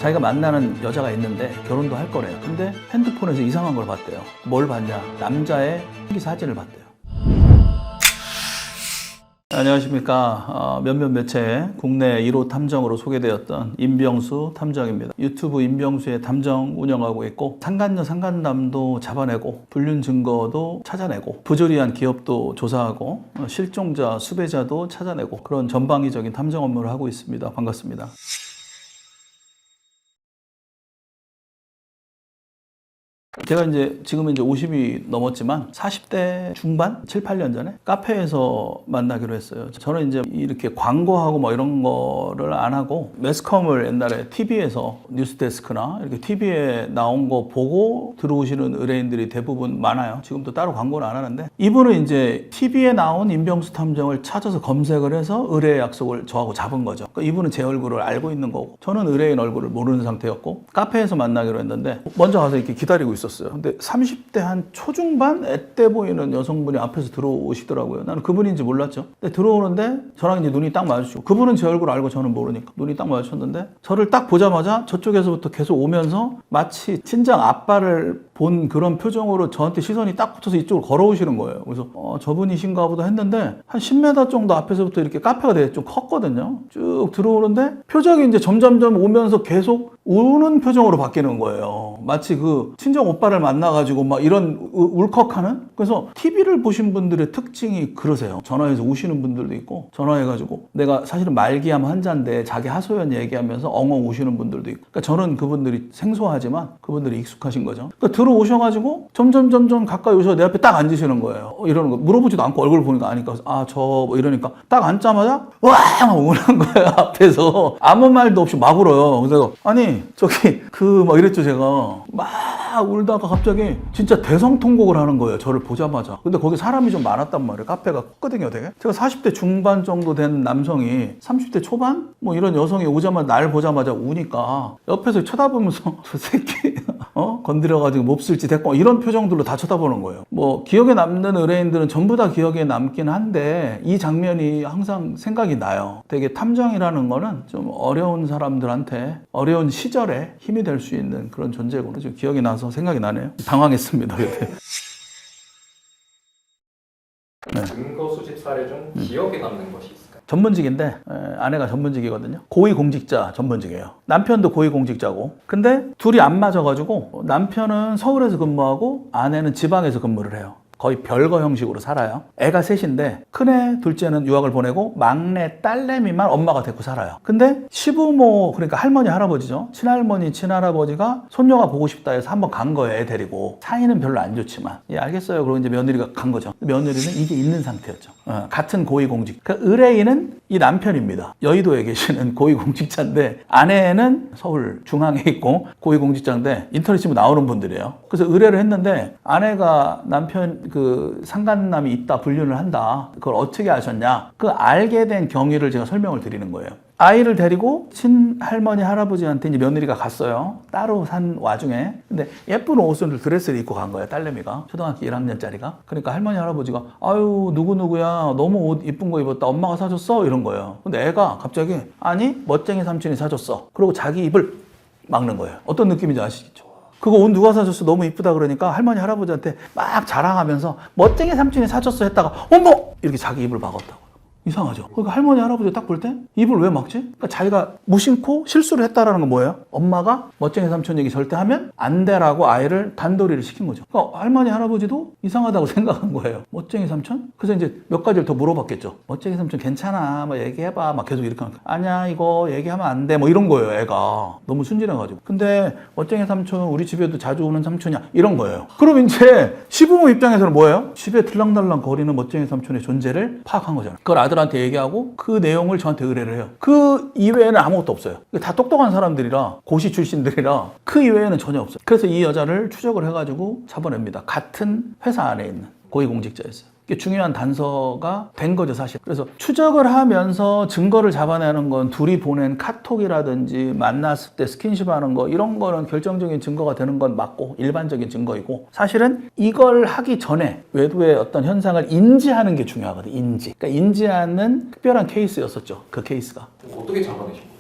자기가 만나는 여자가 있는데 결혼도 할 거래요. 근데 핸드폰에서 이상한 걸 봤대요. 뭘 봤냐? 남자의 생기 사진을 봤대요. 안녕하십니까. 몇몇 매체에 국내 1호 탐정으로 소개되었던 임병수 탐정입니다. 유튜브 임병수의 탐정 운영하고 있고, 상간녀 상간남도 잡아내고, 불륜 증거도 찾아내고, 부조리한 기업도 조사하고, 실종자 수배자도 찾아내고, 그런 전방위적인 탐정 업무를 하고 있습니다. 반갑습니다. 제가 지금은 50이 넘었지만 40대 중반? 7, 8년 전에 카페에서 만나기로 했어요. 저는 이렇게 광고하고 뭐 이런 거를 안 하고 매스컴을 옛날에 TV에서 뉴스데스크나 이렇게 TV에 나온 거 보고 들어오시는 의뢰인들이 대부분 많아요. 지금도 따로 광고는 안 하는데, 이분은 TV에 나온 임병수 탐정을 찾아서 검색을 해서 의뢰 약속을 저하고 잡은 거죠. 그러니까 이분은 제 얼굴을 알고 있는 거고, 저는 의뢰인 얼굴을 모르는 상태였고, 카페에서 만나기로 했는데 먼저 가서 이렇게 기다리고 있었어요. 근데 30대 한 초중반 앳돼 보이는 여성분이 앞에서 들어오시더라고요. 나는 그분인지 몰랐죠. 근데 들어오는데 저랑 눈이 딱 마주치고, 그분은 제 얼굴 알고 저는 모르니까 눈이 딱 마주쳤는데, 저를 딱 보자마자 저쪽에서부터 계속 오면서 마치 친정 아빠를 본 그런 표정으로 저한테 시선이 딱 붙어서 이쪽으로 걸어오시는 거예요. 그래서 저분이신가 보다 했는데, 한 10m 정도 앞에서부터 이렇게 카페가 되게 좀 컸거든요. 쭉 들어오는데 표정이 점점점 오면서 계속 우는 표정으로 바뀌는 거예요. 마치 그 친정 오빠를 만나가지고 막 이런 울컥하는? 그래서 TV를 보신 분들의 특징이 그러세요. 전화해서 우시는 분들도 있고, 전화해가지고 내가 사실은 말기암 환자인데 자기 하소연 얘기하면서 엉엉 우시는 분들도 있고. 그러니까 저는 그분들이 생소하지만 그분들이 익숙하신 거죠. 그러니까 들어오셔가지고 점점 가까이 오셔서 내 앞에 딱 앉으시는 거예요. 이러는 거 물어보지도 않고 얼굴 보니까 아니까, 뭐 이러니까 딱 앉자마자 와! 막 우는 거예요. 앞에서 아무 말도 없이 막 울어요. 그래서 아니 막 이랬죠. 제가 막 울다가 갑자기 진짜 대성통곡을 하는 거예요. 저를 보자마자. 근데 거기 사람이 좀 많았단 말이에요. 카페가 컸거든요, 되게. 제가 40대 중반 정도 된 남성이 30대 초반? 뭐 이런 여성이 오자마자, 날 보자마자 우니까 옆에서 쳐다보면서 저 새끼 건드려가지고 몹쓸지 됐고, 이런 표정들로 다 쳐다보는 거예요. 뭐 기억에 남는 의뢰인들은 전부 다 기억에 남긴 한데, 이 장면이 항상 생각이 나요. 되게 탐정이라는 거는 좀 어려운 사람들한테 어려운 시절에 힘이 될 수 있는 그런 존재구나. 좀 기억이 나서 생각이 나네요. 당황했습니다. 그때. 네. 증거 수집 사례 중 기억에 남는 것이 있을까요? 전문직인데, 아내가 전문직이거든요. 고위공직자 전문직이에요. 남편도 고위공직자고. 근데 둘이 안 맞아가지고 남편은 서울에서 근무하고 아내는 지방에서 근무를 해요. 거의 별거 형식으로 살아요. 애가 셋인데 큰애, 둘째는 유학을 보내고 막내 딸내미만 엄마가 데리고 살아요. 근데 시부모, 그러니까 할머니, 할아버지죠. 친할머니, 친할아버지가 손녀가 보고 싶다 해서 한번 간 거예요. 애 데리고. 사이는 별로 안 좋지만. 예, 알겠어요. 그러고 며느리가 간 거죠. 며느리는 이게 있는 상태였죠. 같은 고위공직. 그러니까 의뢰인은 이 남편입니다. 여의도에 계시는 고위공직자인데, 아내는 서울 중앙에 있고 고위공직자인데 인터넷 신문 나오는 분들이에요. 그래서 의뢰를 했는데, 아내가 남편 상간남이 있다, 불륜을 한다. 그걸 어떻게 아셨냐? 그 알게 된 경위를 제가 설명을 드리는 거예요. 아이를 데리고 친할머니, 할아버지한테 며느리가 갔어요. 따로 산 와중에. 근데 예쁜 옷을, 드레스를 입고 간 거예요. 딸내미가. 초등학교 1학년짜리가. 그러니까 할머니, 할아버지가 아유, 누구누구야. 너무 옷 이쁜 거 입었다. 엄마가 사줬어? 이런 거예요. 근데 애가 갑자기 아니, 멋쟁이 삼촌이 사줬어. 그러고 자기 입을 막는 거예요. 어떤 느낌인지 아시겠죠? 그거 옷 누가 사줬어? 너무 이쁘다 그러니까 할머니, 할아버지한테 막 자랑하면서 멋쟁이 삼촌이 사줬어 했다가 어머! 이렇게 자기 입을 막았다고. 이상하죠? 그러니까 할머니, 할아버지 딱 볼 때 입을 왜 막지? 그러니까 자기가 무심코 실수를 했다라는 건 뭐예요? 엄마가 멋쟁이 삼촌 얘기 절대 하면 안 되라고 아이를 단도리를 시킨 거죠. 그러니까 할머니, 할아버지도 이상하다고 생각한 거예요. 멋쟁이 삼촌? 그래서 몇 가지를 더 물어봤겠죠. 멋쟁이 삼촌 괜찮아, 뭐 얘기해봐, 막 계속 이렇게 하니까 아니야, 이거 얘기하면 안 돼, 뭐 이런 거예요. 애가 너무 순진해가지고. 근데 멋쟁이 삼촌 우리 집에도 자주 오는 삼촌이야, 이런 거예요. 그럼 시부모 입장에서는 뭐예요? 집에 들랑달랑 거리는 멋쟁이 삼촌의 존재를 파악한 거잖아요. 그걸 아들한테 얘기하고 그 내용을 저한테 의뢰를 해요. 그 이외에는 아무것도 없어요. 다 똑똑한 사람들이라, 고시 출신들이라 그 이외에는 전혀 없어요. 그래서 이 여자를 추적을 해가지고 잡아냅니다. 같은 회사 안에 있는 고위공직자였어요. 이게 중요한 단서가 된 거죠, 사실. 그래서 추적을 하면서 증거를 잡아내는 건 둘이 보낸 카톡이라든지 만났을 때 스킨십 하는 거, 이런 거는 결정적인 증거가 되는 건 맞고 일반적인 증거이고, 사실은 이걸 하기 전에 외부의 어떤 현상을 인지하는 게 중요하거든요. 그러니까 인지하는 특별한 케이스였었죠, 그 케이스가. 어떻게 잡아내신 거예요?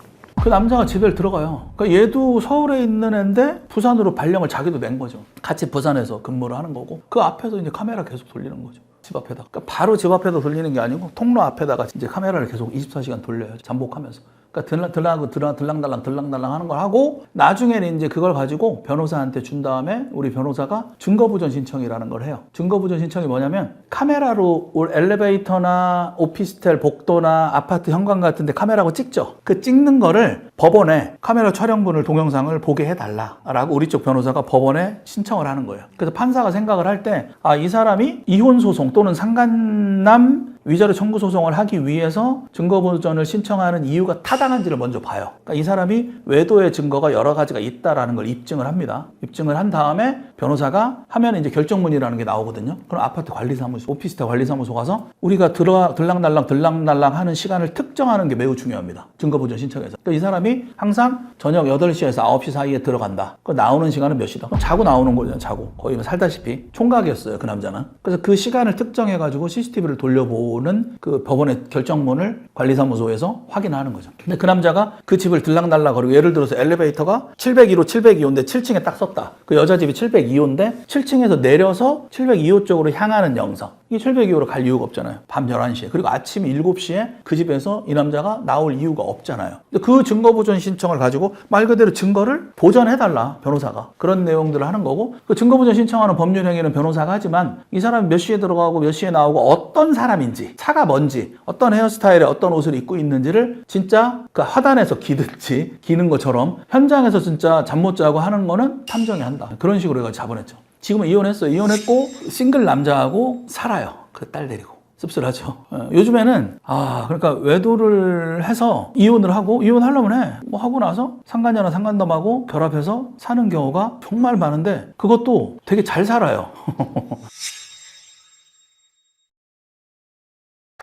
그 남자가 집에 들어가요. 그러니까 얘도 서울에 있는 애인데 부산으로 발령을 자기도 낸 거죠. 같이 부산에서 근무를 하는 거고 그 앞에서 이제 카메라 계속 돌리는 거죠. 집 앞에다. 그러니까 바로 집 앞에다 돌리는 게 아니고 통로 앞에다가 이제 카메라를 계속 24시간 돌려요. 잠복하면서. 그러니까 들랑달랑 하는 걸 하고 나중에는 이제 그걸 가지고 변호사한테 준 다음에 우리 변호사가 증거부전 신청이라는 걸 해요. 증거부전 신청이 뭐냐면 카메라로 엘리베이터나 오피스텔, 복도나 아파트 현관 같은 데 카메라로 찍죠. 그 찍는 거를 법원에 카메라 촬영분을 동영상을 보게 해달라라고 우리 쪽 변호사가 법원에 신청을 하는 거예요. 그래서 판사가 생각을 할 때 이 사람이 이혼 소송 또는 상간남 위자료 청구 소송을 하기 위해서 증거보전을 신청하는 이유가 타당한지를 먼저 봐요. 그러니까 이 사람이 외도의 증거가 여러 가지가 있다라는 걸 입증을 합니다. 입증을 한 다음에 변호사가 하면 이제 결정문이라는 게 나오거든요. 그럼 아파트 관리사무소, 오피스텔 관리사무소 가서 우리가 들랑달랑 하는 시간을 특정하는 게 매우 중요합니다. 증거보전 신청에서. 그러니까 이 사람이 항상 저녁 8시에서 9시 사이에 들어간다. 그 나오는 시간은 몇 시다? 자고 나오는 거잖아요. 자고. 거의 살다시피. 총각이었어요. 그 남자는. 그래서 그 시간을 특정해가지고 CCTV를 돌려보는 그 법원의 결정문을 관리사무소에서 확인하는 거죠. 근데 그 남자가 그 집을 들락날락 거리고 예를 들어서 엘리베이터가 702호, 702호인데 7층에 딱 썼다. 그 여자 집이 702호인데 7층에서 내려서 702호 쪽으로 향하는 영상. 이게 702호로 갈 이유가 없잖아요. 밤 11시에. 그리고 아침 7시에 그 집에서 이 남자가 나올 이유가 없잖아요. 그 증거보전 신청을 가지고 말 그대로 증거를 보전해달라. 변호사가. 그런 내용들을 하는 거고 그 증거보전 신청하는 법률행위는 변호사가 하지만 이 사람이 몇 시에 들어가고 몇 시에 나오고 어떤 사람인지 차가 뭔지 어떤 헤어스타일에 어떤 옷을 입고 있는지를 진짜 그 화단에서 기듯이 기는 것처럼 현장에서 진짜 잠 못 자고 하는 거는 탐정이 한다. 그런 식으로 해서 잡아냈죠. 지금은 이혼했어요. 이혼했고 싱글 남자하고 살아요. 그 딸 데리고. 씁쓸하죠. 요즘에는 그러니까 외도를 해서 이혼을 하고 이혼하려면 해. 뭐 하고 나서 상간녀나 상간남하고 결합해서 사는 경우가 정말 많은데 그것도 되게 잘 살아요.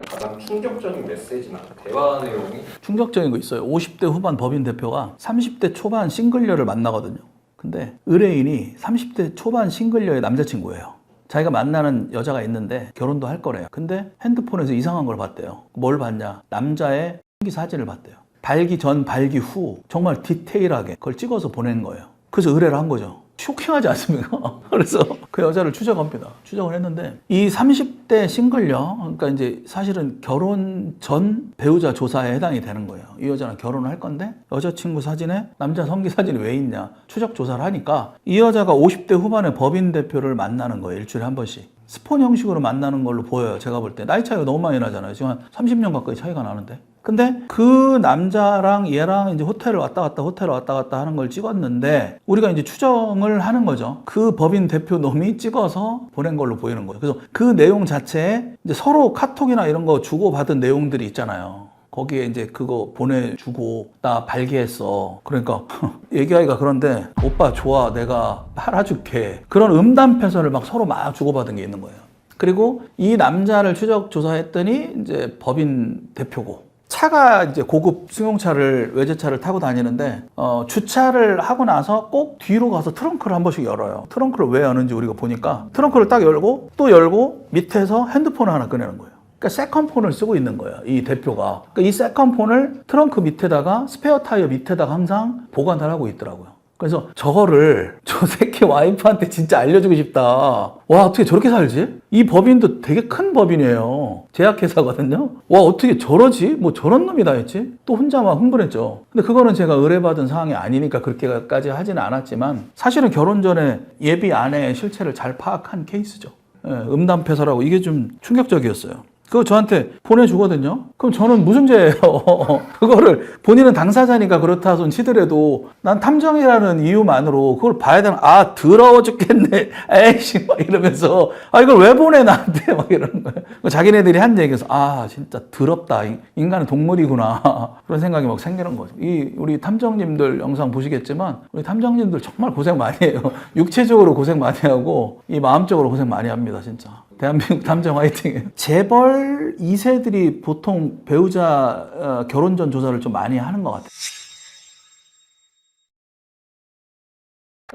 가장 충격적인 메시지나 대화 내용이 충격적인 거 있어요. 50대 후반 법인 대표가 30대 초반 싱글녀를 만나거든요. 근데 의뢰인이 30대 초반 싱글녀의 남자친구예요. 자기가 만나는 여자가 있는데 결혼도 할 거래요. 근데 핸드폰에서 이상한 걸 봤대요. 뭘 봤냐? 남자의 성기 사진을 봤대요. 발기 전, 발기 후 정말 디테일하게 그걸 찍어서 보낸 거예요. 그래서 의뢰를 한 거죠. 쇼킹하지 않습니까? 그래서 그 여자를 추적합니다. 추적을 했는데 이 30대 싱글녀, 그러니까 이제 사실은 결혼 전 배우자 조사에 해당이 되는 거예요. 이 여자는 결혼을 할 건데 여자친구 사진에 남자 성기 사진이 왜 있냐 추적 조사를 하니까 이 여자가 50대 후반의 법인 대표를 만나는 거예요. 일주일에 한 번씩. 스폰 형식으로 만나는 걸로 보여요. 제가 볼 때. 나이 차이가 너무 많이 나잖아요. 지금 한 30년 가까이 차이가 나는데. 근데 그 남자랑 얘랑 이제 호텔을 왔다 갔다 하는 걸 찍었는데 우리가 이제 추정을 하는 거죠. 그 법인 대표 놈이 찍어서 보낸 걸로 보이는 거예요. 그래서 그 내용 자체에 이제 서로 카톡이나 이런 거 주고받은 내용들이 있잖아요. 거기에 이제 그거 보내주고 나 발기했어. 그러니까 얘기하기가 그런데 오빠 좋아 내가 팔아줄게. 그런 음담패설을 막 서로 막 주고받은 게 있는 거예요. 그리고 이 남자를 추적 조사했더니 이제 법인 대표고 차가 이제 고급 승용차를 외제차를 타고 다니는데 주차를 하고 나서 꼭 뒤로 가서 트렁크를 한 번씩 열어요. 트렁크를 왜 여는지 우리가 보니까 트렁크를 딱 열고 또 열고 밑에서 핸드폰을 하나 꺼내는 거예요. 그러니까 세컨폰을 쓰고 있는 거예요. 이 대표가. 그러니까 이 세컨폰을 트렁크 밑에다가 스페어 타이어 밑에다가 항상 보관을 하고 있더라고요. 그래서 저거를 저 새끼 와이프한테 진짜 알려주고 싶다. 와 어떻게 저렇게 살지? 이 법인도 되게 큰 법인이에요. 제약회사거든요. 와 어떻게 저러지? 뭐 저런 놈이 다 했지? 또 혼자 막 흥분했죠. 근데 그거는 제가 의뢰받은 사항이 아니니까 그렇게까지 하지는 않았지만 사실은 결혼 전에 예비 아내의 실체를 잘 파악한 케이스죠. 음담패설하고 이게 좀 충격적이었어요. 그거 저한테 보내주거든요. 그럼 저는 무슨죄예요. 그거를 본인은 당사자니까 그렇다 손 치더라도 난 탐정이라는 이유만으로 그걸 봐야 되나? 더러워 죽겠네. 에이씨 막 이러면서 이걸 왜 보내 나한테 막 이러는 거예요. 자기네들이 한 얘기에서 진짜 더럽다. 인간은 동물이구나. 그런 생각이 막 생기는 거죠. 우리 탐정님들 영상 보시겠지만 우리 탐정님들 정말 고생 많이 해요. 육체적으로 고생 많이 하고 이 마음적으로 고생 많이 합니다. 진짜. 대한민국 탐정 화이팅이에요. 재벌 2세들이 보통 배우자 결혼 전 조사를 좀 많이 하는 것 같아요.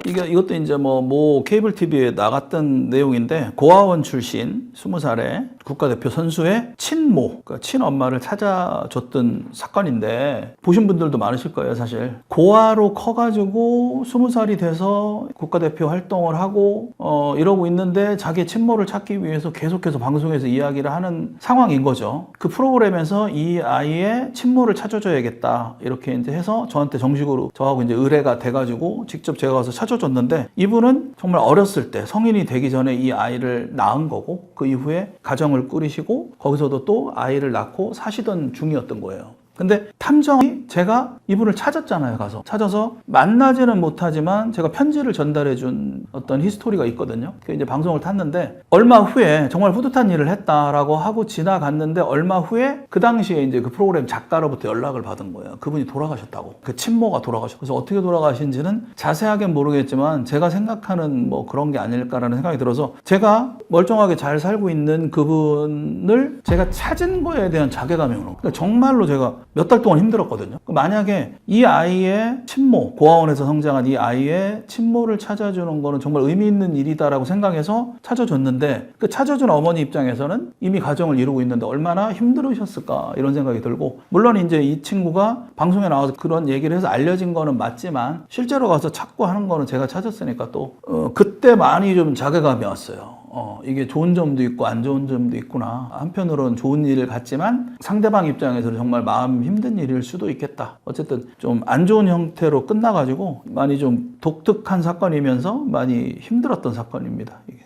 이것도 이제 모 케이블 TV에 나갔던 내용인데 고아원 출신 20살에 국가대표 선수의 친모, 그러니까 친엄마를 찾아줬던 사건인데 보신 분들도 많으실 거예요, 사실. 고아로 커가지고 20살이 돼서 국가대표 활동을 하고 이러고 있는데 자기의 친모를 찾기 위해서 계속해서 방송에서 이야기를 하는 상황인 거죠. 그 프로그램에서 이 아이의 친모를 찾아줘야겠다 이렇게 이제 해서 저한테 정식으로 저하고 이제 의뢰가 돼가지고 직접 제가 가서 찾아줬는데 이분은 정말 어렸을 때 성인이 되기 전에 이 아이를 낳은 거고 그 이후에 가정을 꾸리시고 거기서도 또 아이를 낳고 사시던 중이었던 거예요. 근데 탐정이 제가 이분을 찾았잖아요. 가서 찾아서 만나지는 못하지만 제가 편지를 전달해 준 어떤 히스토리가 있거든요. 그 이제 방송을 탔는데 얼마 후에 정말 뿌듯한 일을 했다라고 하고 지나갔는데 얼마 후에 그 당시에 이제 그 프로그램 작가로부터 연락을 받은 거예요. 그분이 돌아가셨다고. 그 친모가 돌아가셨고. 그래서 어떻게 돌아가신지는 자세하게는 모르겠지만 제가 생각하는 뭐 그런 게 아닐까라는 생각이 들어서 제가 멀쩡하게 잘 살고 있는 그분을 제가 찾은 거에 대한 자괴감이 오는 거예요. 그러니까 정말로 제가 몇 달 동안 힘들었거든요. 만약에 이 아이의 친모, 고아원에서 성장한 이 아이의 친모를 찾아주는 거는 정말 의미 있는 일이다라고 생각해서 찾아줬는데 그 찾아준 어머니 입장에서는 이미 가정을 이루고 있는데 얼마나 힘들으셨을까 이런 생각이 들고 물론 이제 이 친구가 방송에 나와서 그런 얘기를 해서 알려진 거는 맞지만 실제로 가서 찾고 하는 거는 제가 찾았으니까 또 그때 많이 좀 자괴감이 왔어요. 이게 좋은 점도 있고 안 좋은 점도 있구나. 한편으로는 좋은 일을 같지만 상대방 입장에서는 정말 마음 힘든 일일 수도 있겠다. 어쨌든 좀 안 좋은 형태로 끝나가지고 많이 좀 독특한 사건이면서 많이 힘들었던 사건입니다. 이게.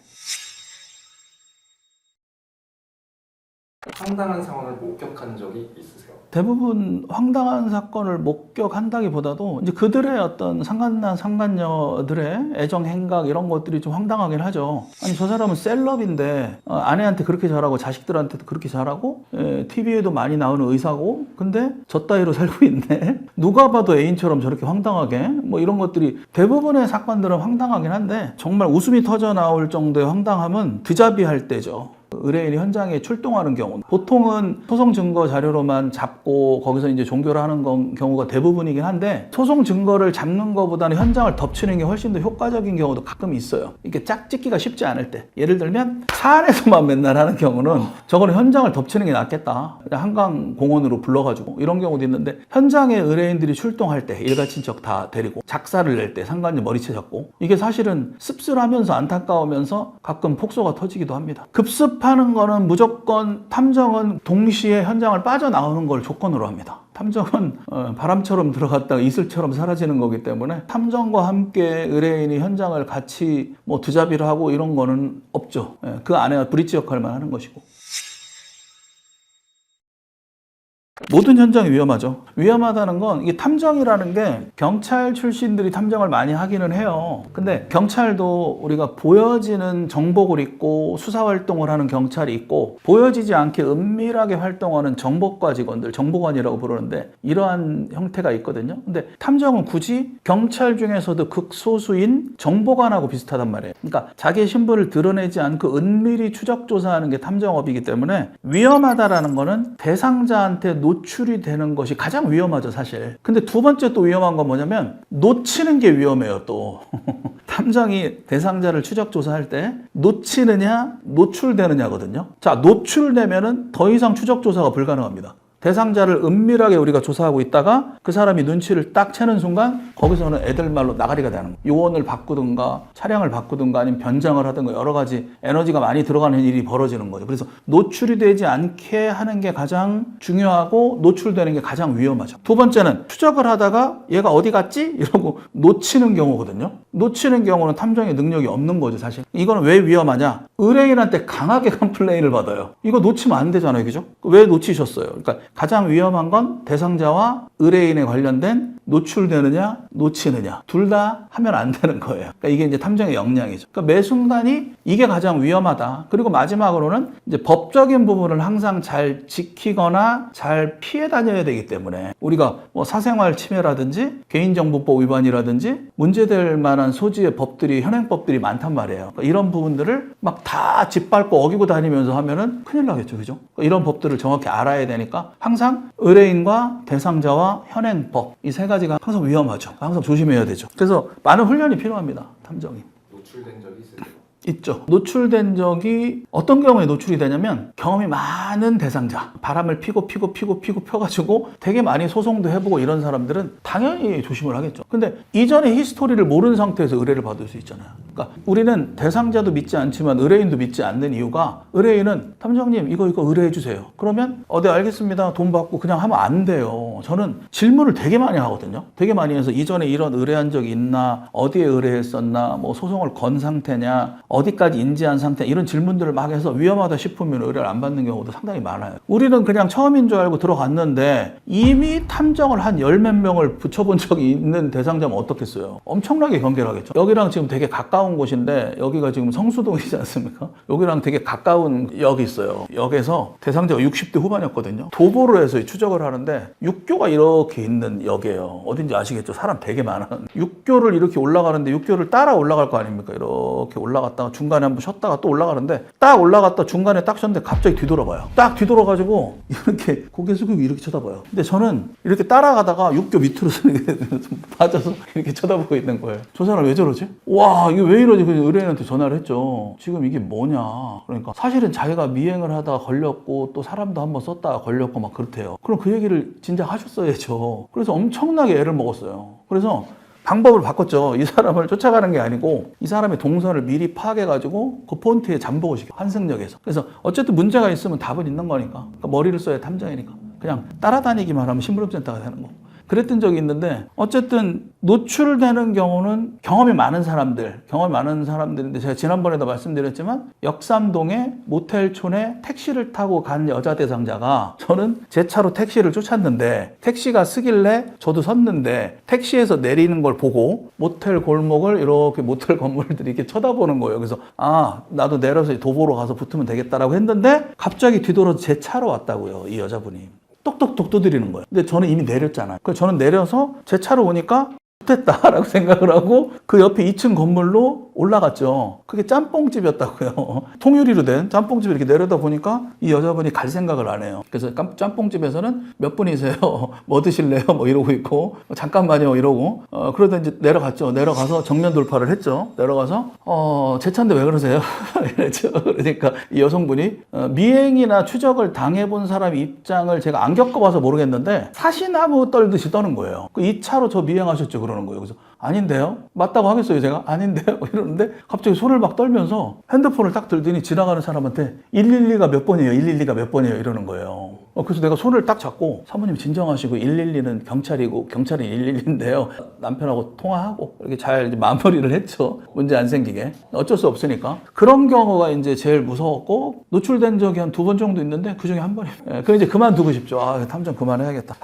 황당한 상황을 목격한 적이 있으세요? 대부분 황당한 사건을 목격한다기보다도 이제 그들의 어떤 상간남 상간녀들의 애정 행각 이런 것들이 좀 황당하긴 하죠. 아니 저 사람은 셀럽인데 아내한테 그렇게 잘하고 자식들한테도 그렇게 잘하고 TV에도 많이 나오는 의사고 근데 저 따위로 살고 있네. 누가 봐도 애인처럼 저렇게 황당하게 뭐 이런 것들이 대부분의 사건들은 황당하긴 한데 정말 웃음이 터져 나올 정도의 황당함은 드자비 할 때죠. 의뢰인이 현장에 출동하는 경우 보통은 소송 증거 자료로만 잡고 거기서 이제 종결을 하는 경우가 대부분이긴 한데 소송 증거를 잡는 것보다는 현장을 덮치는 게 훨씬 더 효과적인 경우도 가끔 있어요. 이게 짝짓기가 쉽지 않을 때 예를 들면 차 안에서만 맨날 하는 경우는 저거는 현장을 덮치는 게 낫겠다. 한강공원으로 불러가지고 이런 경우도 있는데 현장에 의뢰인들이 출동할 때 일가친척 다 데리고 작사를 낼 때 상관녀 머리채 잡고 이게 사실은 씁쓸하면서 안타까우면서 가끔 폭소가 터지기도 합니다. 급습하는 거는 무조건 탐정은 동시에 현장을 빠져나오는 걸 조건으로 합니다. 탐정은 바람처럼 들어갔다가 이슬처럼 사라지는 거기 때문에 탐정과 함께 의뢰인이 현장을 같이 뭐 드자비를 하고 이런 거는 없죠. 그 안에 브릿지 역할만 하는 것이고. 모든 현장이 위험하죠. 위험하다는 건 이게 탐정이라는 게 경찰 출신들이 탐정을 많이 하기는 해요. 근데 경찰도 우리가 보여지는 정복을 입고 수사활동을 하는 경찰이 있고 보여지지 않게 은밀하게 활동하는 정보과 직원들, 정보관이라고 부르는데 이러한 형태가 있거든요. 근데 탐정은 굳이 경찰 중에서도 극소수인 정보관하고 비슷하단 말이에요. 그러니까 자기의 신분을 드러내지 않고 은밀히 추적조사하는 게 탐정업이기 때문에 위험하다라는 거는 대상자한테 노출이 되는 것이 가장 위험하죠, 사실. 근데 두 번째 또 위험한 건 뭐냐면 놓치는 게 위험해요, 또. 탐정이 대상자를 추적 조사할 때 놓치느냐, 노출되느냐거든요. 자, 노출되면은 더 이상 추적 조사가 불가능합니다. 대상자를 은밀하게 우리가 조사하고 있다가 그 사람이 눈치를 딱 채는 순간 거기서는 애들 말로 나가리가 되는 거예요. 요원을 바꾸든가 차량을 바꾸든가 아니면 변장을 하든가 여러 가지 에너지가 많이 들어가는 일이 벌어지는 거죠. 그래서 노출이 되지 않게 하는 게 가장 중요하고 노출되는 게 가장 위험하죠. 두 번째는 추적을 하다가 얘가 어디 갔지? 이러고 놓치는 경우거든요. 놓치는 경우는 탐정의 능력이 없는 거죠, 사실. 이거는 왜 위험하냐? 의뢰인한테 강하게 컴플레인을 받아요. 이거 놓치면 안 되잖아요, 그죠? 왜 놓치셨어요? 그러니까 가장 위험한 건 대상자와 의뢰인에 관련된 노출되느냐, 놓치느냐. 둘 다 하면 안 되는 거예요. 그러니까 이게 이제 탐정의 역량이죠. 그러니까 매 순간이 이게 가장 위험하다. 그리고 마지막으로는 이제 법적인 부분을 항상 잘 지키거나 잘 피해 다녀야 되기 때문에 우리가 뭐 사생활 침해라든지 개인정보법 위반이라든지 문제될 만한 소지의 법들이, 현행법들이 많단 말이에요. 그러니까 이런 부분들을 막 다 짓밟고 어기고 다니면서 하면은 큰일 나겠죠. 그죠? 그러니까 이런 법들을 정확히 알아야 되니까 항상 의뢰인과 대상자와 현행법 이 세 가지가 항상 위험하죠. 항상 조심해야 되죠. 그래서 많은 훈련이 필요합니다. 탐정이. 노출된 적이 있으세요? 있죠. 노출된 적이 어떤 경우에 노출이 되냐면 경험이 많은 대상자, 바람을 피고 펴가지고 되게 많이 소송도 해보고 이런 사람들은 당연히 조심을 하겠죠. 근데 이전의 히스토리를 모르는 상태에서 의뢰를 받을 수 있잖아요. 그러니까 우리는 대상자도 믿지 않지만 의뢰인도 믿지 않는 이유가, 의뢰인은 탐정님 이거 의뢰해 주세요. 그러면 네 알겠습니다. 돈 받고 그냥 하면 안 돼요. 저는 질문을 되게 많이 하거든요. 되게 많이 해서 이전에 이런 의뢰한 적이 있나, 어디에 의뢰했었나, 뭐 소송을 건 상태냐, 어디까지 인지한 상태, 이런 질문들을 막 해서 위험하다 싶으면 의뢰를 안 받는 경우도 상당히 많아요. 우리는 그냥 처음인 줄 알고 들어갔는데 이미 탐정을 한 열 몇 명을 붙여본 적이 있는 대상자면 어떻겠어요? 엄청나게 경계하겠죠. 여기랑 지금 되게 가까운 곳인데, 여기가 지금 성수동이지 않습니까? 여기랑 되게 가까운 역이 있어요. 역에서 대상자가 60대 후반이었거든요. 도보로 해서 추적을 하는데 육교가 이렇게 있는 역이에요. 어딘지 아시겠죠? 사람 되게 많은. 육교를 이렇게 올라가는데 육교를 따라 올라갈 거 아닙니까? 이렇게 올라갔다가 중간에 한번 쉬었다가 또 올라가는데, 딱 올라갔다 중간에 딱 쉬었는데 갑자기 뒤돌아봐요. 딱 뒤돌아가지고 이렇게 고개 숙이고 이렇게 쳐다봐요. 근데 저는 이렇게 따라가다가 육교 밑으로 빠져서 이렇게 쳐다보고 있는 거예요. 저 사람 왜 저러지? 와, 이게 왜 이러지? 그래서 의뢰인한테 전화를 했죠. 지금 이게 뭐냐. 그러니까 사실은 자기가 미행을 하다가 걸렸고 또 사람도 한번 썼다가 걸렸고 막 그렇대요. 그럼 그 얘기를 진작 하셨어야죠. 그래서 엄청나게 애를 먹었어요. 그래서 방법을 바꿨죠. 이 사람을 쫓아가는 게 아니고 이 사람의 동선을 미리 파악해가지고 그 폰트에 잠복을 시켜요. 환승역에서. 그래서 어쨌든 문제가 있으면 답은 있는 거니까. 그러니까 머리를 써야 탐정이니까. 그냥 따라다니기만 하면 심부름센터가 되는 거고. 그랬던 적이 있는데, 어쨌든 노출되는 경우는 경험이 많은 사람들인데, 제가 지난번에도 말씀드렸지만 역삼동의 모텔촌에 택시를 타고 간 여자 대상자가, 저는 제 차로 택시를 쫓았는데 택시가 쓰길래 저도 섰는데 택시에서 내리는 걸 보고 모텔 골목을 이렇게 모텔 건물들이 이렇게 쳐다보는 거예요. 그래서 나도 내려서 도보로 가서 붙으면 되겠다라고 했는데 갑자기 뒤돌아서 제 차로 왔다고요, 이 여자분이. 똑똑똑 두드리는 거예요. 근데 저는 이미 내렸잖아요. 그래서 저는 내려서 제 차로 오니까 됐다라고 생각을 하고 그 옆에 2층 건물로 올라갔죠. 그게 짬뽕집이었다고요. 통유리로 된 짬뽕집을 이렇게 내려다 보니까 이 여자분이 갈 생각을 안 해요. 그래서 짬뽕집에서는 몇 분이세요? 뭐 드실래요? 뭐 이러고 있고, 잠깐만요 이러고, 그러다 이제 내려갔죠. 내려가서 정면 돌파를 했죠. 내려가서 제 차인데 왜 그러세요? 이랬죠. 그러니까 이 여성분이 미행이나 추적을 당해본 사람의 입장을 제가 안 겪어봐서 모르겠는데 사시나무 떨듯이 떠는 거예요. 이 차로 저 미행하셨죠? 그러는 거예요. 그래서 아닌데요? 맞다고 하겠어요, 제가? 아닌데요? 이러는데 갑자기 손을 막 떨면서 핸드폰을 딱 들더니 지나가는 사람한테 112가 몇 번이에요? 112가 몇 번이에요? 이러는 거예요. 그래서 내가 손을 딱 잡고, 사모님 진정하시고 112는 경찰이고 경찰은 112인데요. 남편하고 통화하고 이렇게 잘 마무리를 했죠. 문제 안 생기게. 어쩔 수 없으니까. 그런 경우가 이제 제일 무서웠고, 노출된 적이 한 2번 정도 있는데 그 중에 한 번이에요. 그럼 이제 그만두고 싶죠. 탐정 그만해야겠다.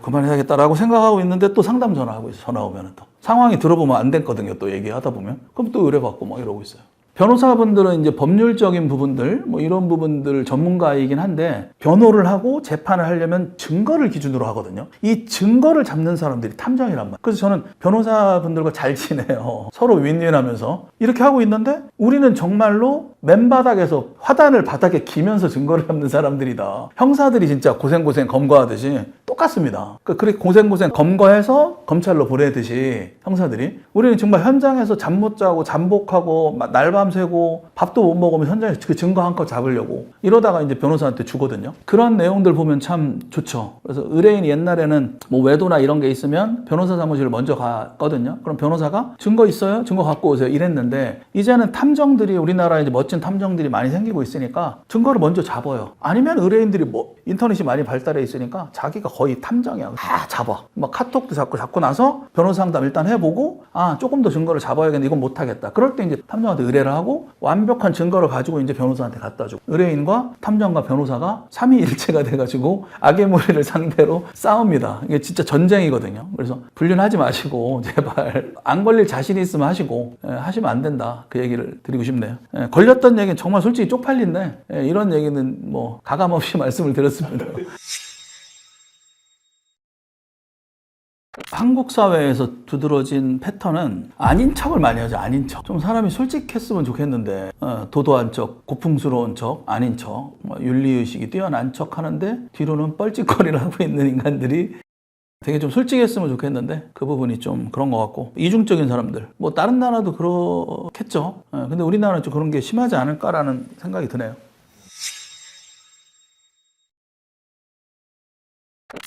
그만해야겠다라고 생각하고 있는데 또 상담 전화하고 있어요. 전화 오면은 또. 상황이 들어보면 안 됐거든요. 또 얘기하다 보면. 그럼 또 의뢰받고 막 이러고 있어요. 변호사분들은 이제 법률적인 부분들, 뭐 이런 부분들 전문가이긴 한데, 변호를 하고 재판을 하려면 증거를 기준으로 하거든요. 이 증거를 잡는 사람들이 탐정이란 말이에요. 그래서 저는 변호사분들과 잘 지내요. 서로 윈윈하면서 이렇게 하고 있는데, 우리는 정말로 맨바닥에서 화단을 바닥에 기면서 증거를 잡는 사람들이다. 형사들이 진짜 고생고생 검거하듯이 똑같습니다. 그렇게 고생고생 검거해서 검찰로 보내듯이 형사들이, 우리는 정말 현장에서 잠 못 자고 잠복하고 날밤 새고 밥도 못 먹으면 현장에서 그 증거 한 컷 잡으려고 이러다가 이제 변호사한테 주거든요. 그런 내용들 보면 참 좋죠. 그래서 의뢰인이 옛날에는 뭐 외도나 이런 게 있으면 변호사 사무실을 먼저 갔거든요. 그럼 변호사가 증거 있어요? 증거 갖고 오세요. 이랬는데, 이제는 탐정들이, 우리나라에 이제 멋진 탐정들이 많이 생기고 있으니까 증거를 먼저 잡아요. 아니면 의뢰인들이 뭐 인터넷이 많이 발달해 있으니까 자기가 거의 탐정이야. 다 잡아. 막 카톡도 잡고 나서 변호사 상담 일단 해보고, 조금 더 증거를 잡아야겠는데 이건 못하겠다. 그럴 때 이제 탐정한테 의뢰를 하고 완벽한 증거를 가지고 이제 변호사한테 갖다 주고, 의뢰인과 탐정과 변호사가 삼위일체가 돼가지고 악의 무리를 상대로 싸웁니다. 이게 진짜 전쟁이거든요. 그래서 불륜하지 마시고 제발 안 걸릴 자신이 있으면 하시고, 하시면 안 된다. 그 얘기를 드리고 싶네요. 걸렸던 얘기는 정말 솔직히 쪽팔린데, 이런 얘기는 뭐 가감없이 말씀을 드렸습니다. 한국 사회에서 두드러진 패턴은 아닌 척을 많이 하죠. 아닌 척. 좀 사람이 솔직했으면 좋겠는데, 도도한 척, 고풍스러운 척, 아닌 척, 윤리의식이 뛰어난 척 하는데 뒤로는 뻘짓거리를 하고 있는 인간들이 되게 좀 솔직했으면 좋겠는데 그 부분이 좀 그런 것 같고 이중적인 사람들 뭐 다른 나라도 그렇겠죠. 근데 우리나라는 좀 그런 게 심하지 않을까라는 생각이 드네요.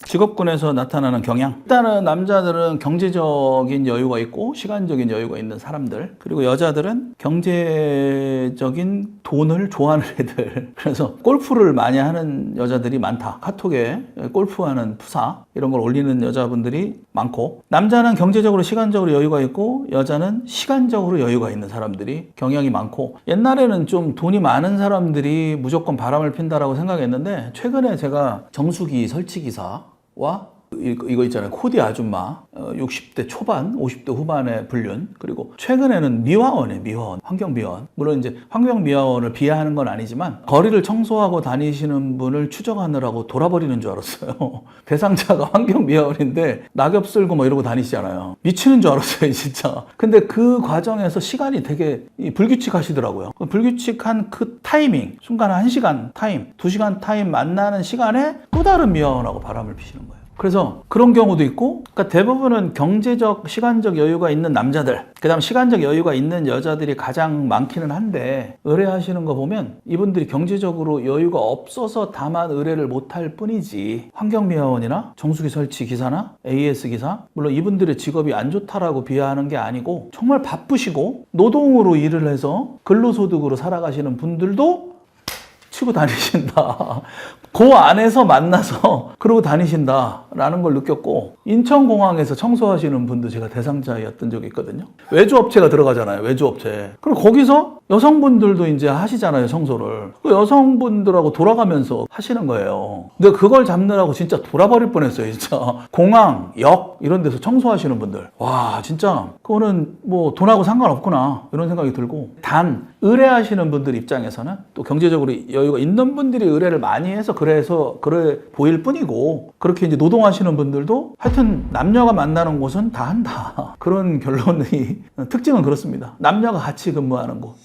직업군에서 나타나는 경향. 일단은 남자들은 경제적인 여유가 있고 시간적인 여유가 있는 사람들. 그리고 여자들은 경제적인 돈을 좋아하는 애들. 그래서 골프를 많이 하는 여자들이 많다. 카톡에 골프하는 푸사 이런 걸 올리는 여자분들이 많고, 남자는 경제적으로 시간적으로 여유가 있고 여자는 시간적으로 여유가 있는 사람들이 경향이 많고, 옛날에는 좀 돈이 많은 사람들이 무조건 바람을 핀다라고 생각했는데 최근에 제가 정수기 설치기사와 이거 있잖아요. 코디 아줌마, 60대 초반, 50대 후반의 불륜, 그리고 최근에는 미화원이에요. 미화원, 환경미화원. 물론 이제 환경미화원을 비하하는 건 아니지만 거리를 청소하고 다니시는 분을 추적하느라고 돌아버리는 줄 알았어요. 대상자가 환경미화원인데 낙엽 쓸고 뭐 이러고 다니시잖아요. 미치는 줄 알았어요, 진짜. 근데 그 과정에서 시간이 되게 불규칙하시더라고요. 불규칙한 그 타이밍, 순간 1시간 타임, 2시간 타임 만나는 시간에 또 다른 미화원하고 바람을 피시는 거예요. 그래서 그런 경우도 있고, 그러니까 대부분은 경제적, 시간적 여유가 있는 남자들, 그 다음 시간적 여유가 있는 여자들이 가장 많기는 한데, 의뢰하시는 거 보면 이분들이 경제적으로 여유가 없어서 다만 의뢰를 못할 뿐이지, 환경미화원이나 정수기 설치 기사나 AS 기사, 물론 이분들의 직업이 안 좋다라고 비하하는 게 아니고 정말 바쁘시고 노동으로 일을 해서 근로소득으로 살아가시는 분들도 치고 다니신다. 그 안에서 만나서 그러고 다니신다라는 걸 느꼈고, 인천공항에서 청소하시는 분도 제가 대상자였던 적이 있거든요. 외주업체가 들어가잖아요. 외주업체. 그리고 거기서 여성분들도 이제 하시잖아요. 청소를. 그 여성분들하고 돌아가면서 하시는 거예요. 근데 그걸 잡느라고 진짜 돌아버릴 뻔했어요. 진짜 공항, 역 이런 데서 청소하시는 분들, 와 진짜 그거는 뭐 돈하고 상관없구나 이런 생각이 들고, 단 의뢰하시는 분들 입장에서는 또 경제적으로 여유가 있는 분들이 의뢰를 많이 해서 그래 보일 뿐이고, 그렇게 이제 노동하시는 분들도 하여튼 남녀가 만나는 곳은 다 한다. 그런 결론이 특징은 그렇습니다. 남녀가 같이 근무하는 곳.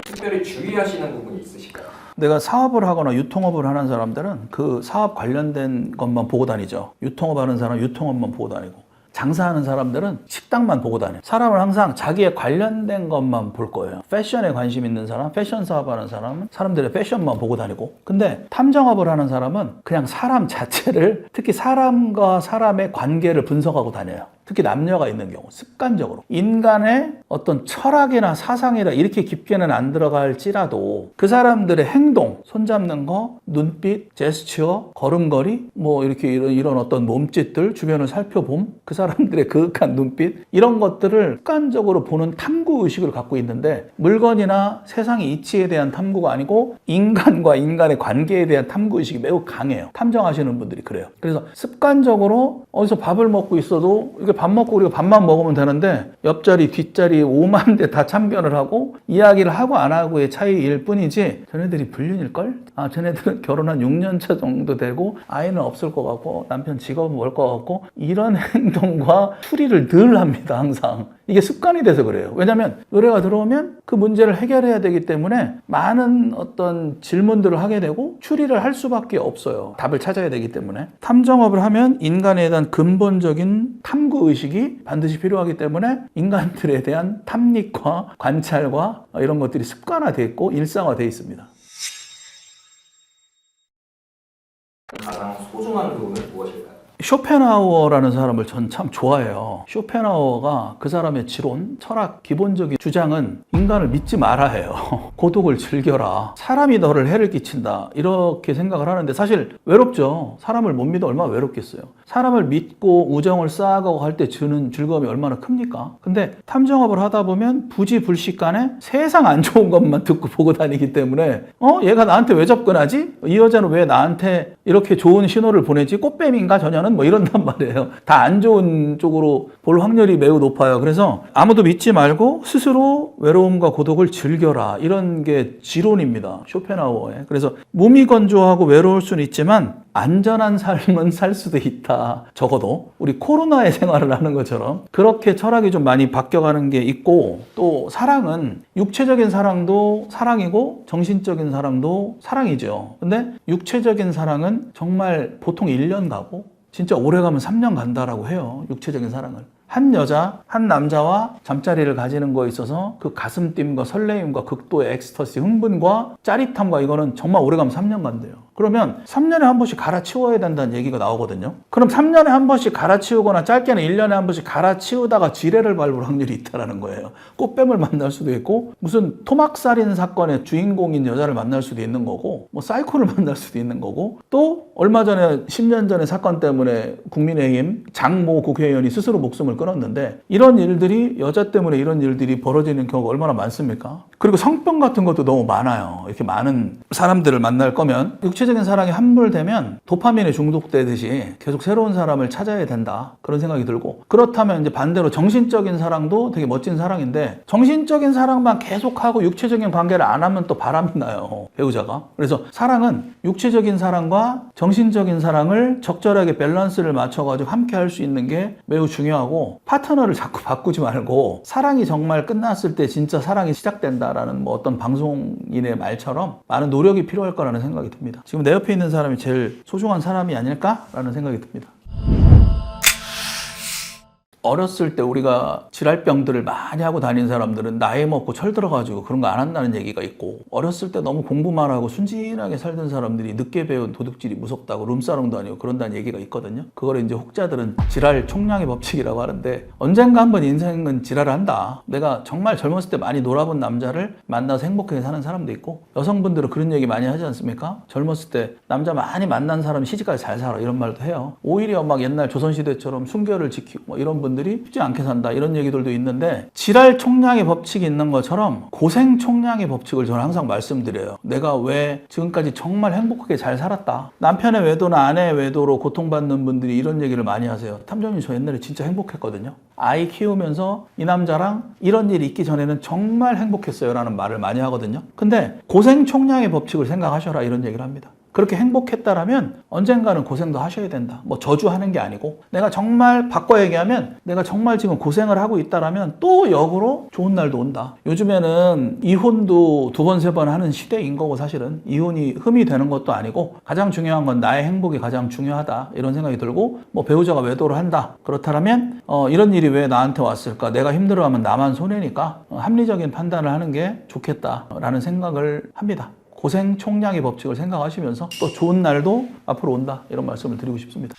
특별히 주의하시는 부분이 있으실까요? 내가 사업을 하거나 유통업을 하는 사람들은 그 사업 관련된 것만 보고 다니죠. 유통업 하는 사람은 유통업만 보고 다니고, 장사하는 사람들은 식당만 보고 다녀요. 사람은 항상 자기에 관련된 것만 볼 거예요. 패션에 관심 있는 사람, 패션 사업하는 사람은 사람들의 패션만 보고 다니고, 근데 탐정업을 하는 사람은 그냥 사람 자체를, 특히 사람과 사람의 관계를 분석하고 다녀요. 특히 남녀가 있는 경우 습관적으로 인간의 어떤 철학이나 사상이라 이렇게 깊게는 안 들어갈지라도 그 사람들의 행동, 손잡는 거, 눈빛, 제스처, 걸음걸이, 뭐 이렇게 이런 어떤 몸짓들, 주변을 살펴봄, 그 사람들의 그윽한 눈빛, 이런 것들을 습관적으로 보는 탐구 의식을 갖고 있는데, 물건이나 세상의 이치에 대한 탐구가 아니고 인간과 인간의 관계에 대한 탐구 의식이 매우 강해요. 탐정하시는 분들이 그래요. 그래서 습관적으로 어디서 밥을 먹고 있어도 이게 밥 먹고 우리가 밥만 먹으면 되는데 옆자리 뒷자리 5만 대 다 참견을 하고 이야기를 하고 안 하고의 차이일 뿐이지, 쟤네들이 불륜일걸? 아, 쟤네들은 결혼한 6년 차 정도 되고 아이는 없을 것 같고 남편 직업은 뭘 것 같고, 이런 행동과 추리를 늘 합니다. 항상 이게 습관이 돼서 그래요. 왜냐하면 의뢰가 들어오면 그 문제를 해결해야 되기 때문에 많은 어떤 질문들을 하게 되고 추리를 할 수밖에 없어요. 답을 찾아야 되기 때문에. 탐정업을 하면 인간에 대한 근본적인 탐구 의식이 반드시 필요하기 때문에 인간들에 대한 탐닉과 관찰과 이런 것들이 습관화되어 있고 일상화되어 있습니다. 가장 소중한 부분은 무엇일까요? 쇼펜하우어라는 사람을 전 참 좋아해요. 쇼펜하우어가 그 사람의 지론, 철학, 기본적인 주장은 인간을 믿지 마라 해요. 고독을 즐겨라. 사람이 너를 해를 끼친다. 이렇게 생각을 하는데 사실 외롭죠. 사람을 못 믿어 얼마나 외롭겠어요. 사람을 믿고 우정을 쌓아가고 할 때 주는 즐거움이 얼마나 큽니까? 근데 탐정업을 하다 보면 부지불식간에 세상 안 좋은 것만 듣고 보고 다니기 때문에 얘가 나한테 왜 접근하지? 이 여자는 왜 나한테 이렇게 좋은 신호를 보내지? 꽃뱀인가 저녀는? 사주는 뭐 이런단 말이에요. 다 안 좋은 쪽으로 볼 확률이 매우 높아요. 그래서 아무도 믿지 말고 스스로 외로움과 고독을 즐겨라. 이런 게 지론입니다. 쇼펜하우어의. 그래서 몸이 건조하고 외로울 수는 있지만 안전한 삶은 살 수도 있다. 적어도 우리 코로나의 생활을 하는 것처럼 그렇게 철학이 좀 많이 바뀌어가는 게 있고, 또 사랑은 육체적인 사랑도 사랑이고 정신적인 사랑도 사랑이죠. 근데 육체적인 사랑은 정말 보통 1년 가고 진짜 오래 가면 3년 간다라고 해요. 육체적인 사랑을. 한 여자, 한 남자와 잠자리를 가지는 거에 있어서 그 가슴뛴과 설레임과 극도의 엑스터시, 흥분과 짜릿함과 이거는 정말 오래가면 3년 간대요. 그러면 3년에 한 번씩 갈아치워야 된다는 얘기가 나오거든요. 그럼 3년에 한 번씩 갈아치우거나 짧게는 1년에 한 번씩 갈아치우다가 지뢰를 밟을 확률이 있다는 거예요. 꽃뱀을 만날 수도 있고 무슨 토막살인 사건의 주인공인 여자를 만날 수도 있는 거고 뭐 사이코를 만날 수도 있는 거고, 또 얼마 전에 10년 전에 사건 때문에 국민의힘 장모 국회의원이 스스로 목숨을 끊었는데 이런 일들이, 여자 때문에 이런 일들이 벌어지는 경우가 얼마나 많습니까? 그리고 성병 같은 것도 너무 많아요. 이렇게 많은 사람들을 만날 거면 육체적인 사랑이 함몰되면 도파민에 중독되듯이 계속 새로운 사람을 찾아야 된다, 그런 생각이 들고, 그렇다면 이제 반대로 정신적인 사랑도 되게 멋진 사랑인데 정신적인 사랑만 계속하고 육체적인 관계를 안 하면 또 바람이 나요, 배우자가. 그래서 사랑은 육체적인 사랑과 정신적인 사랑을 적절하게 밸런스를 맞춰가지고 함께 할 수 있는 게 매우 중요하고, 파트너를 자꾸 바꾸지 말고 사랑이 정말 끝났을 때 진짜 사랑이 시작된다라는 뭐 어떤 방송인의 말처럼 많은 노력이 필요할 거라는 생각이 듭니다. 지금 내 옆에 있는 사람이 제일 소중한 사람이 아닐까라는 생각이 듭니다. 어렸을 때 우리가 질랄병들을 많이 하고 다닌 사람들은 나이 먹고 철 들어가지고 그런 거 안 한다는 얘기가 있고, 어렸을 때 너무 공부만 하고 순진하게 살던 사람들이 늦게 배운 도둑질이 무섭다고 룸사롱도 아니고 그런다는 얘기가 있거든요. 그걸 이제 혹자들은 질랄 총량의 법칙이라고 하는데, 언젠가 한번 인생은 질랄을 한다. 내가 정말 젊었을 때 많이 놀아본 남자를 만나서 행복하게 사는 사람도 있고, 여성분들은 그런 얘기 많이 하지 않습니까? 젊었을 때 남자 많이 만난 사람이 시집까지 잘 살아, 이런 말도 해요. 오히려 막 옛날 조선시대처럼 순결을 지키고 뭐 이런 분들이 쉽지 않게 산다, 이런 얘기들도 있는데, 질할 총량의 법칙이 있는 것처럼 고생 총량의 법칙을 저는 항상 말씀드려요. 내가 왜 지금까지 정말 행복하게 잘 살았다. 남편의 외도나 아내의 외도로 고통받는 분들이 이런 얘기를 많이 하세요. 탐정님, 저 옛날에 진짜 행복했거든요. 아이 키우면서 이 남자랑 이런 일이 있기 전에는 정말 행복했어요 라는 말을 많이 하거든요. 근데 고생 총량의 법칙을 생각하셔라, 이런 얘기를 합니다. 그렇게 행복했다라면 언젠가는 고생도 하셔야 된다. 뭐 저주하는 게 아니고, 내가 정말 바꿔 얘기하면 내가 정말 지금 고생을 하고 있다라면 또 역으로 좋은 날도 온다. 요즘에는 이혼도 2번, 3번 하는 시대인 거고, 사실은 이혼이 흠이 되는 것도 아니고 가장 중요한 건 나의 행복이 가장 중요하다, 이런 생각이 들고, 뭐 배우자가 외도를 한다. 그렇다면 이런 일이 왜 나한테 왔을까? 내가 힘들어하면 나만 손해니까 합리적인 판단을 하는 게 좋겠다라는 생각을 합니다. 고생 총량의 법칙을 생각하시면서 또 좋은 날도 앞으로 온다, 이런 말씀을 드리고 싶습니다.